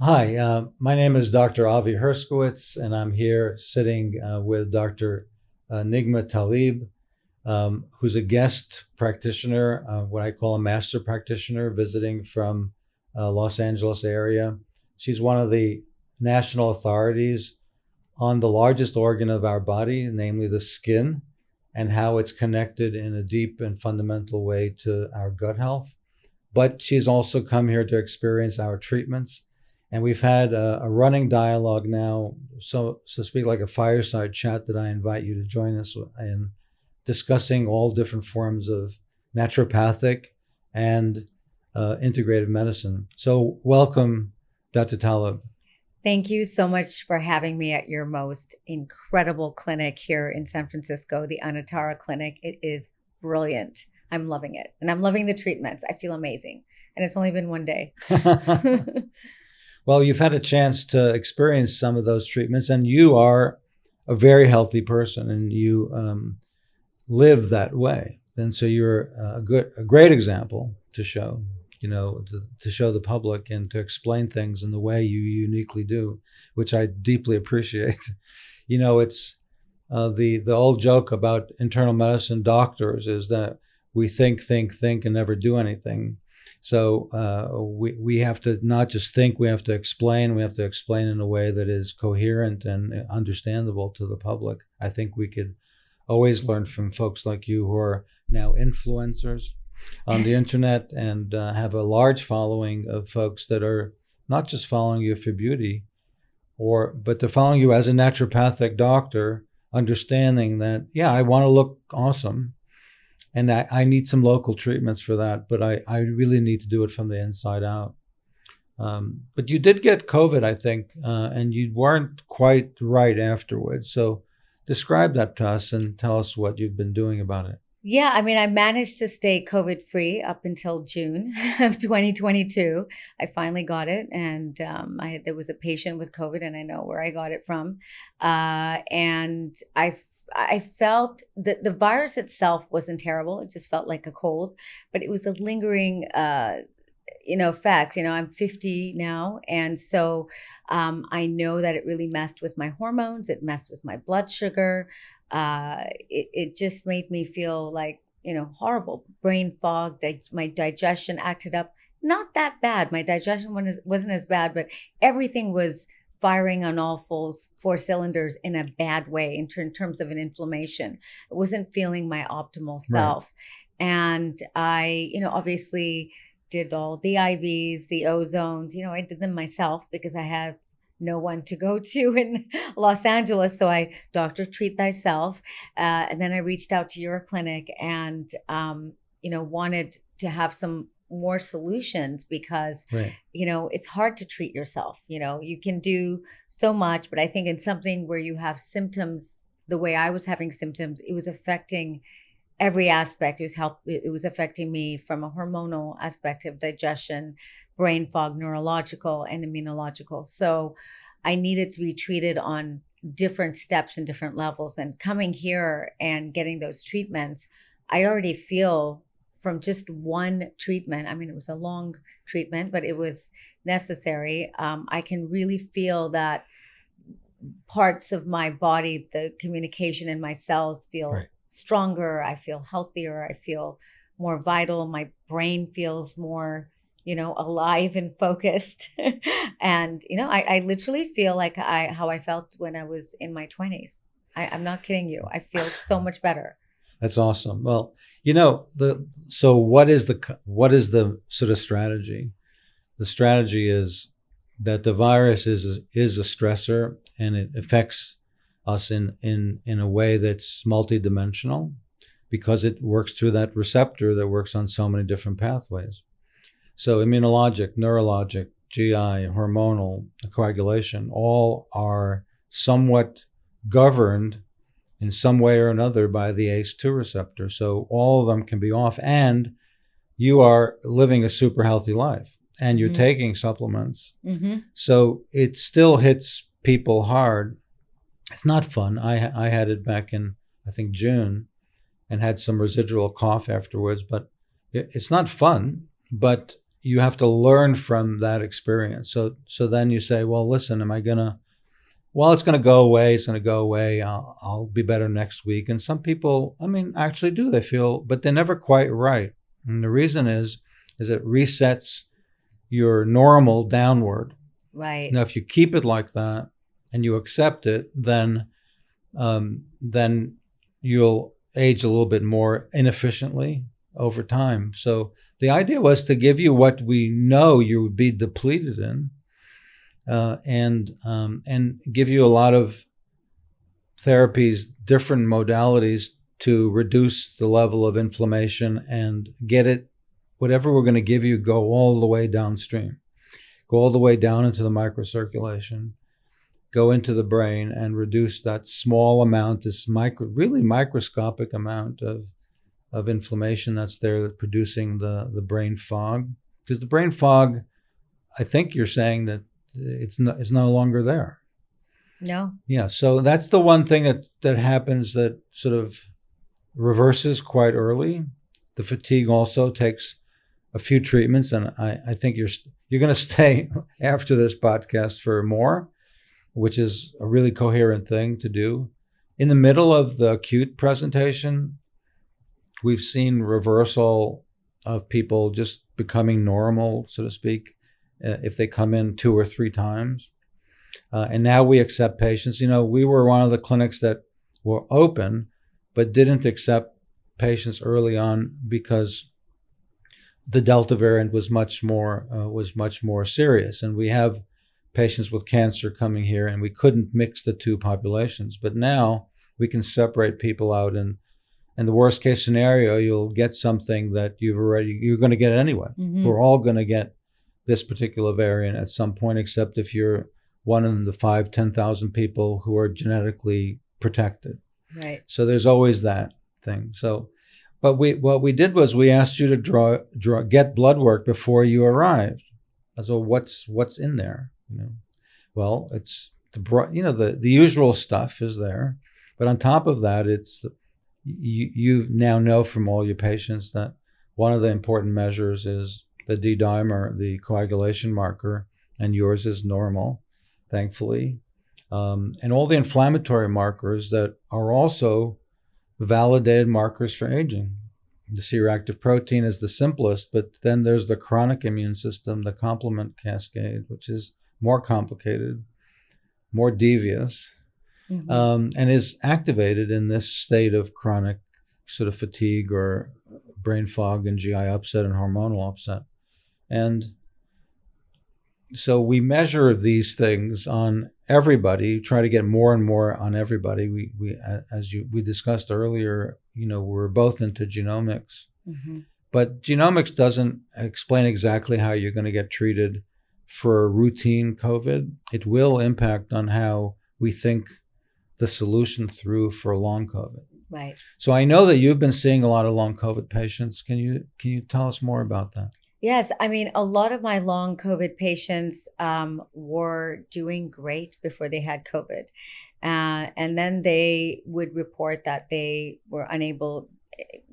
Hi, my name is Dr. Avi Herskowitz, and I'm here sitting with Dr. Nigma Talib, who's a guest practitioner, what I call a master practitioner, visiting from Los Angeles area. She's one of the national authorities on the largest organ of our body, namely the skin, and how it's connected in a deep and fundamental way to our gut health. But she's also come here to experience our treatments. And we've had a running dialogue now, so to speak, like a fireside chat that I invite you to join us in discussing all different forms of naturopathic and integrative medicine. So welcome, Dr. Talib. Thank you so much for having me at your most incredible clinic here in San Francisco, the Anatara clinic. It is brilliant. I'm loving it. And I'm loving the treatments. I feel amazing. And it's only been one day. Well, you've had a chance to experience some of those treatments, and you are a very healthy person, and you live that way. And so you're a great example to show, to show the public and to explain things in the way you uniquely do, which I deeply appreciate. It's the old joke about internal medicine doctors is that we think, and never do anything. So we have to not just think, we have to explain. We have to explain in a way that is coherent and understandable to the public. I think we could always learn from folks like you who are now influencers on the internet and have a large following of folks that are not just following you for beauty, but they're following you as a naturopathic doctor, understanding that, yeah, I want to look awesome. And I need some local treatments for that, but I really need to do it from the inside out. But you did get COVID, I think, and you weren't quite right afterwards. So describe that to us and tell us what you've been doing about it. Yeah, I mean, I managed to stay COVID-free up until June of 2022. I finally got it, and there was a patient with COVID, and I know where I got it from. And I felt that the virus itself wasn't terrible. It just felt like a cold, but it was a lingering, effect. I'm 50 now. And so I know that it really messed with my hormones. It messed with my blood sugar. It just made me feel like, horrible. Brain fog, my digestion acted up. Not that bad. My digestion wasn't as bad, but everything was firing on all four cylinders in a bad way in terms of an inflammation. I wasn't feeling my optimal self. Right. And I, obviously did all the IVs, the ozones, I did them myself because I have no one to go to in Los Angeles. So doctor, treat thyself. And then I reached out to your clinic and, wanted to have some more solutions because, right. It's hard to treat yourself. You can do so much, but I think in something where you have symptoms, the way I was having symptoms, it was affecting every aspect. It was affecting me from a hormonal aspect of digestion, brain fog, neurological and immunological. So I needed to be treated on different steps and different levels. And coming here and getting those treatments, I already feel from just one treatment, I mean, it was a long treatment, but it was necessary. I can really feel that parts of my body, the communication in my cells feel right. Stronger. I feel healthier. I feel more vital. My brain feels more, alive and focused. And, I literally feel like how I felt when I was in my 20s. I'm not kidding you. I feel so much better. That's awesome. Well, so what is the sort of strategy? The strategy is that the virus is a stressor and it affects us in a way that's multidimensional because it works through that receptor that works on so many different pathways. So immunologic, neurologic, GI, hormonal, coagulation, all are somewhat governed in some way or another by the ACE2 receptor. So all of them can be off, and you are living a super healthy life and you're taking supplements. Mm-hmm. So it still hits people hard. It's not fun. I had it back in, I think, June and had some residual cough afterwards, but it's not fun. But, you have to learn from that experience. So then you say, well, listen, it's going to go away. It's going to go away. I'll be better next week. And some people, actually do. They feel, but they're never quite right. And the reason is it resets your normal downward. Right. Now, if you keep it like that and you accept it, then you'll age a little bit more inefficiently over time. So the idea was to give you what we know you would be depleted in, and give you a lot of therapies, different modalities to reduce the level of inflammation and get it, whatever we're going to give you, go all the way downstream, go all the way down into the microcirculation, go into the brain and reduce that small amount, this really microscopic amount of inflammation that's there, that's producing the brain fog. Because the brain fog, I think you're saying that it's no longer there. No. Yeah. So that's the one thing that happens that sort of reverses quite early. The fatigue also takes a few treatments, and I think you're going to stay after this podcast for more, which is a really coherent thing to do. In the middle of the acute presentation, we've seen reversal of people just becoming normal, so to speak, if they come in 2 or 3 times. And now we accept patients. We were one of the clinics that were open, but didn't accept patients early on because the Delta variant was much more serious. And we have patients with cancer coming here, and we couldn't mix the two populations. But now we can separate people out, and in the worst case scenario, you'll get something that you're going to get anyway. Mm-hmm. We're all going to get this particular variant at some point, except if you're one in the 10,000 people who are genetically protected. Right. So there's always that thing. So, but what we did was we asked you to get blood work before you arrived. So what's in there? Well, it's the usual stuff is there, but on top of that, it's you now know from all your patients that one of the important measures is the D-dimer, the coagulation marker, and yours is normal, thankfully. And all the inflammatory markers that are also validated markers for aging. The C-reactive protein is the simplest, but then there's the chronic immune system, the complement cascade, which is more complicated, more devious, mm-hmm. And is activated in this state of chronic sort of fatigue or brain fog and GI upset and hormonal upset. And so we measure these things on everybody, try to get more and more on everybody. We discussed earlier, we're both into genomics, mm-hmm. but genomics doesn't explain exactly how you're going to get treated for routine COVID. It will impact on how we think the solution through for long COVID. Right. So I know that you've been seeing a lot of long COVID patients. Can you tell us more about that? Yes. A lot of my long COVID patients were doing great before they had COVID. And then they would report that they were unable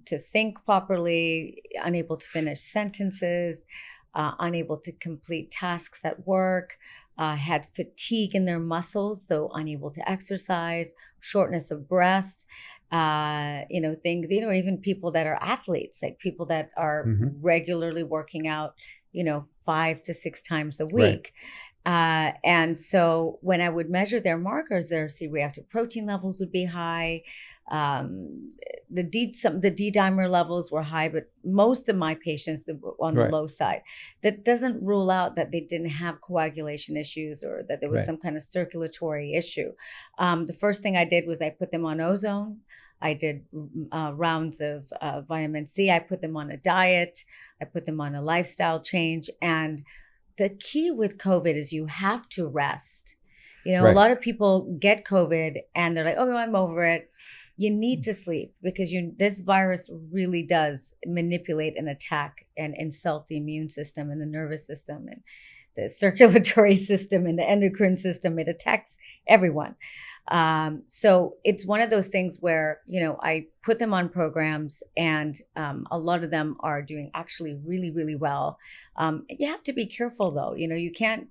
to think properly, unable to finish sentences, unable to complete tasks at work, had fatigue in their muscles, so unable to exercise, shortness of breath, things, even people that are athletes, like people that are mm-hmm. regularly working out, 5 to 6 times a week. Right. And so when I would measure their markers, their C-reactive protein levels would be high. The D-dimer levels were high, but most of my patients were on the low side. That doesn't rule out that they didn't have coagulation issues or that there was some kind of circulatory issue. The first thing I did was I put them on ozone. I did rounds of vitamin C. I put them on a diet. I put them on a lifestyle change. And the key with COVID is you have to rest. A lot of people get COVID and they're like, oh, I'm over it. You need to sleep because this virus really does manipulate and attack and insult the immune system and the nervous system and the circulatory system and the endocrine system. It attacks everyone. So it's one of those things where, I put them on programs, and a lot of them are doing actually really, really well. You have to be careful though. You can't,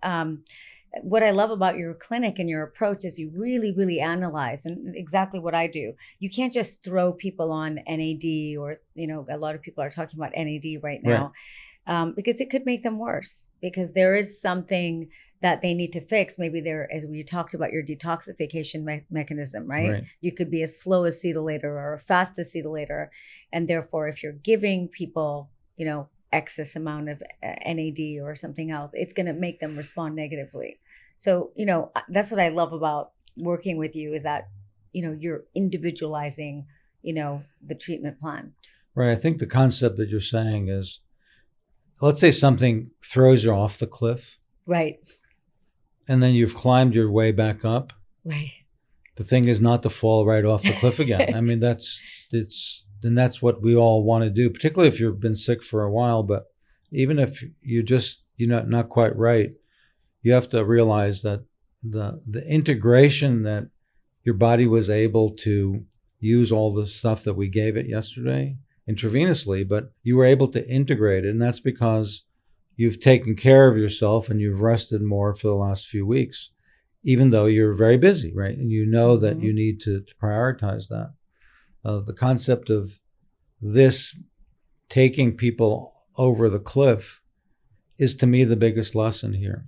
what I love about your clinic and your approach is you really, really analyze, and exactly what I do. You can't just throw people on NAD, or, a lot of people are talking about NAD right now. Because it could make them worse, because there is something that they need to fix. Maybe as we talked about your detoxification mechanism, right? You could be a slow acetylator or a fast acetylator. And therefore, if you're giving people, excess amount of NAD or something else, it's going to make them respond negatively. So, that's what I love about working with you, is that, you're individualizing, the treatment plan. Right. I think the concept that you're saying is, let's say something throws you off the cliff. Right. And then you've climbed your way back up. Right. The thing is not to fall right off the cliff again. I mean, that's what we all want to do, particularly if you've been sick for a while. But even if you're not quite right, you have to realize that the integration that your body was able to use all the stuff that we gave it yesterday intravenously, but you were able to integrate it. And that's because you've taken care of yourself and you've rested more for the last few weeks, even though you're very busy, right? And you know that you need to prioritize that. The concept of this taking people over the cliff is, to me, the biggest lesson here.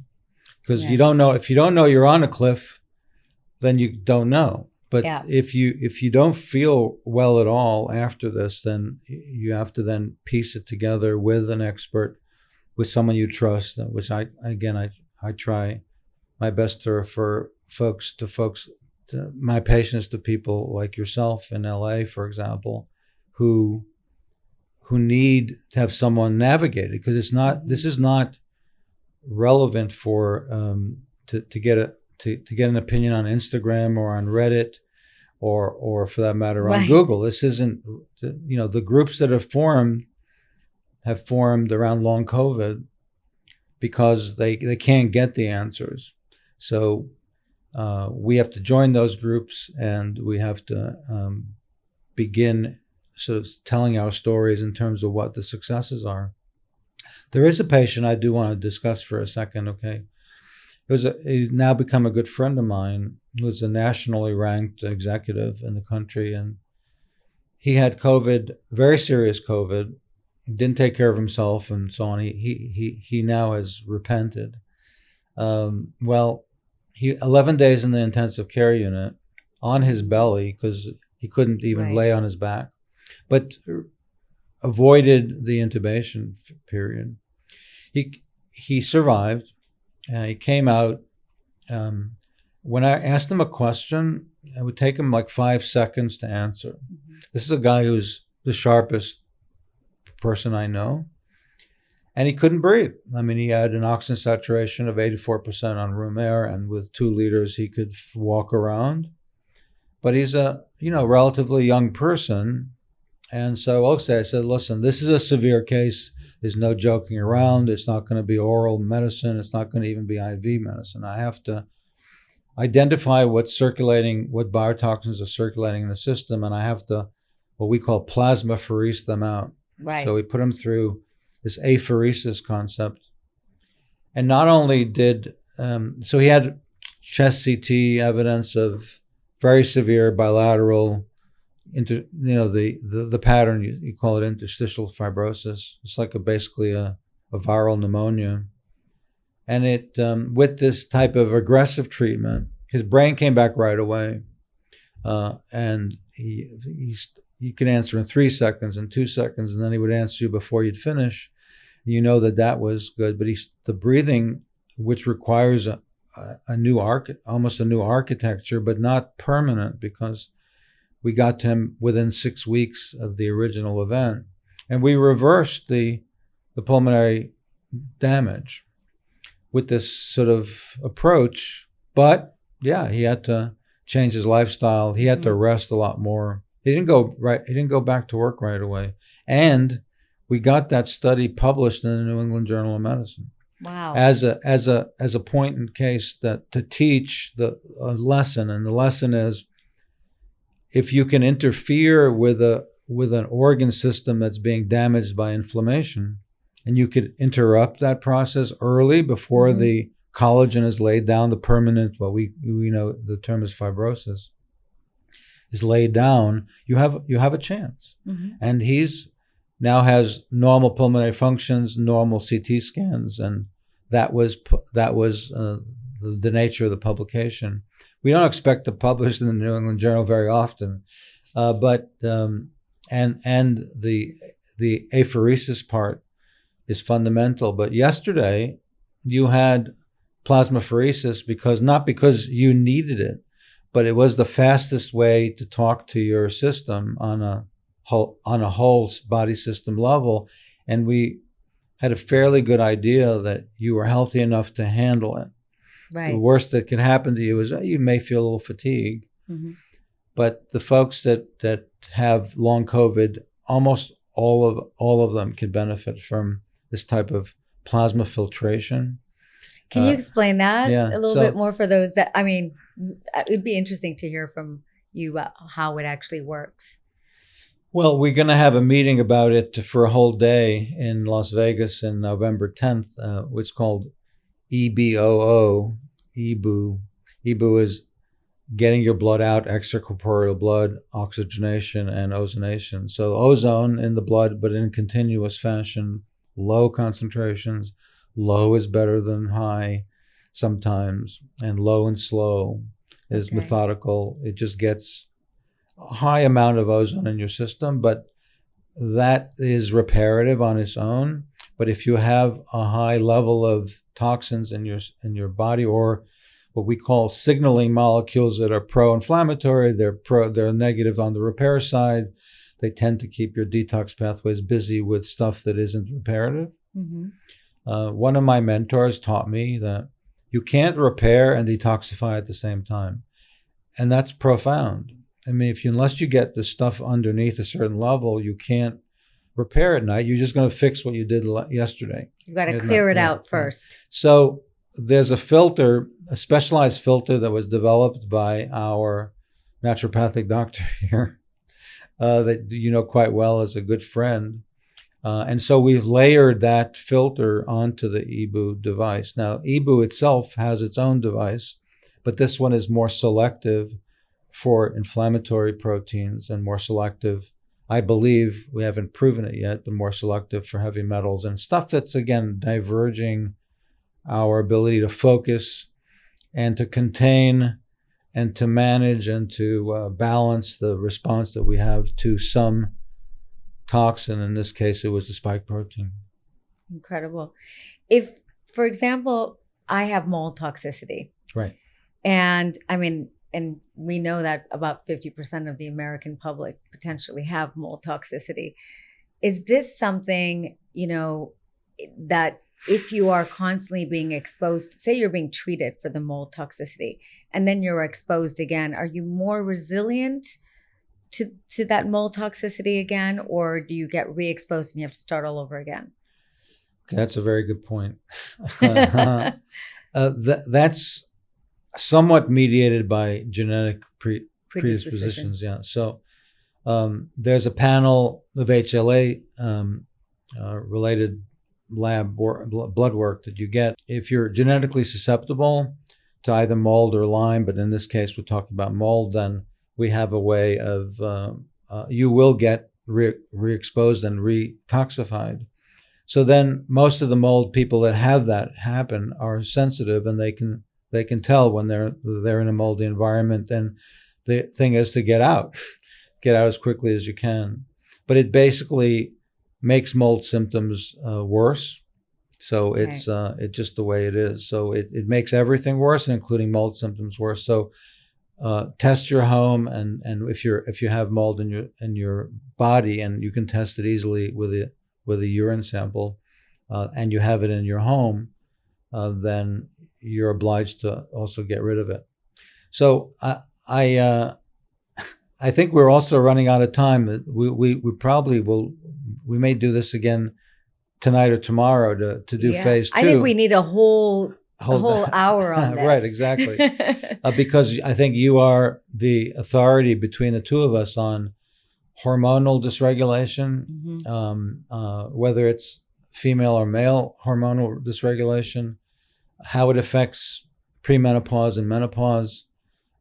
Because you don't know, if you don't know you're on a cliff, then you don't know. But if you don't feel well at all after this, then you have to then piece it together with an expert, with someone you trust, which I try my best to refer my patients to people like yourself in LA, for example, who need to have someone navigate it, because this is not relevant for to get an opinion on Instagram or on Reddit or for that matter on Google. This isn't, the groups that have formed around long COVID because they can't get the answers. So we have to join those groups, and we have to begin sort of telling our stories in terms of what the successes are. There is a patient I do want to discuss for a second, okay? He's now become a good friend of mine, who's a nationally ranked executive in the country, and he had COVID, very serious COVID, didn't take care of himself and so on. He now has repented. 11 days in the intensive care unit on his belly, because he couldn't even lay on his back, but avoided the intubation period. He survived. He came out. When I asked him a question, it would take him like 5 seconds to answer. This is a guy who's the sharpest person I know. And he couldn't breathe. I mean, he had an oxygen saturation of 84% on room air, and with 2 liters, he could walk around. But he's a, relatively young person. And so also I said, listen, this is a severe case. There's no joking around. It's not going to be oral medicine. It's not going to even be IV medicine. I have to identify what's circulating, what biotoxins are circulating in the system, and I have to, what we call plasmapherese them out. Right. So we put him through this apheresis concept. And not only did, so he had chest CT evidence of very severe bilateral, the pattern, you call it interstitial fibrosis. It's like basically a viral pneumonia. And it, with this type of aggressive treatment, his brain came back right away. And he could answer in 3 seconds and 2 seconds, and then he would answer you before you'd finish. That was good. But the breathing, which requires almost a new architecture, but not permanent, because we got to him within 6 weeks of the original event, and we reversed the pulmonary damage with this sort of approach. But he had to change his lifestyle. He had to rest a lot more. He didn't go back to work right away. And we got that study published in the New England Journal of Medicine. Wow. as a point in case that to teach the lesson, and the lesson is, if you can interfere with an organ system that's being damaged by inflammation, and you could interrupt that process early before Mhm. the collagen is laid down, the permanent, what we know the term is fibrosis, is laid down, you have a chance. Mhm. And he's now has normal pulmonary functions, normal CT scans, and that was the nature of the publication. We don't expect to publish in the New England Journal very often, but and the apheresis part is fundamental. But yesterday, you had plasmapheresis not because you needed it, but it was the fastest way to talk to your system on a whole body system level, and we had a fairly good idea that you were healthy enough to handle it. Right. The worst that can happen to you is you may feel a little fatigue, Mhm. but the folks that have long COVID, almost all of them can benefit from this type of plasma filtration. Can you explain that yeah, a little so- bit more for those that, I mean, it'd be interesting to hear from you how it actually works. Well, we're going to have a meeting about it for a whole day in Las Vegas on November 10th. It's called EBOO, EBOO. EBOO is getting your blood out, extracorporeal blood, oxygenation, and ozonation. So ozone in the blood, but in continuous fashion, low concentrations. Low is better than high sometimes, and low and slow is Okay. methodical. It just gets a high amount of ozone in your system, but that is reparative on its own. But if you have a high level of toxins in your body, or what we call signaling molecules that are pro-inflammatory, they're negative on the repair side. They tend to keep your detox pathways busy with stuff that isn't reparative. Mm-hmm. One of my mentors taught me that you can't repair and detoxify at the same time, and that's profound. I mean, unless you get the stuff underneath a certain level, you can't repair at night. You're just going to fix what you did yesterday. You've got to clear it out first. So there's a filter, a specialized filter that was developed by our naturopathic doctor here that you know quite well as a good friend. And so we've layered that filter onto the EBOO device. Now, EBOO itself has its own device, but this one is more selective for inflammatory proteins and more selective, I believe, we haven't proven it yet, but more selective for heavy metals and stuff that's, again, diverging our ability to focus and to contain and to manage and to balance the response that we have to some toxin. In this case, it was the spike protein. Incredible. If, for example, I have mold toxicity. Right. And I mean, and we know that about 50% of the American public potentially have mold toxicity. Is this something, that if you are constantly being exposed, say you're being treated for the mold toxicity, and then you're exposed again, are you more resilient to that mold toxicity again, or do you get re-exposed and you have to start all over again? Okay, that's a very good point. That's somewhat mediated by genetic predispositions. Yeah. So there's a panel of HLA related lab blood work that you get if you're genetically susceptible to either mold or Lyme. But in this case, we're talking about mold. Then we have a way of you will get re-exposed and re-toxified. So then most of the mold people that have that happen are sensitive, and they can tell when they're in a moldy environment. And the thing is to get out as quickly as you can. But it basically makes mold symptoms worse. So okay. It's just the way it is. So it makes everything worse, including mold symptoms worse. So test your home, and if you have mold in your body, and you can test it easily with a urine sample, and you have it in your home, then you're obliged to also get rid of it. So I think we're also running out of time. We probably will. We may do this again tonight or tomorrow to do phase 2. I think we need a whole hour on this. Right, exactly. Because I think you are the authority between the two of us on hormonal dysregulation, whether it's female or male hormonal dysregulation, how it affects premenopause and menopause,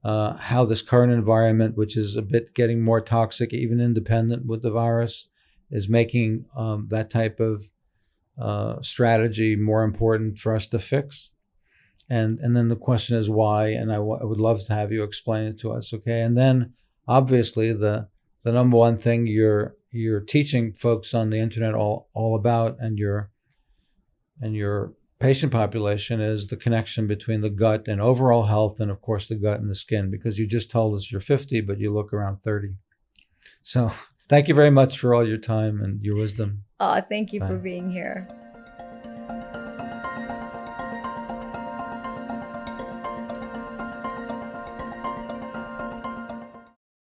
how this current environment, which is a bit getting more toxic, even independent with the virus, is making that type of strategy more important for us to fix. And then the question is why, and I would love to have you explain it to us, okay? And then obviously the number one thing you're teaching folks on the internet all about, and your patient population, is the connection between the gut and overall health, and of course the gut and the skin, because you just told us you're 50, but you look around 30. So thank you very much for all your time and your wisdom. Oh, thank you for being here.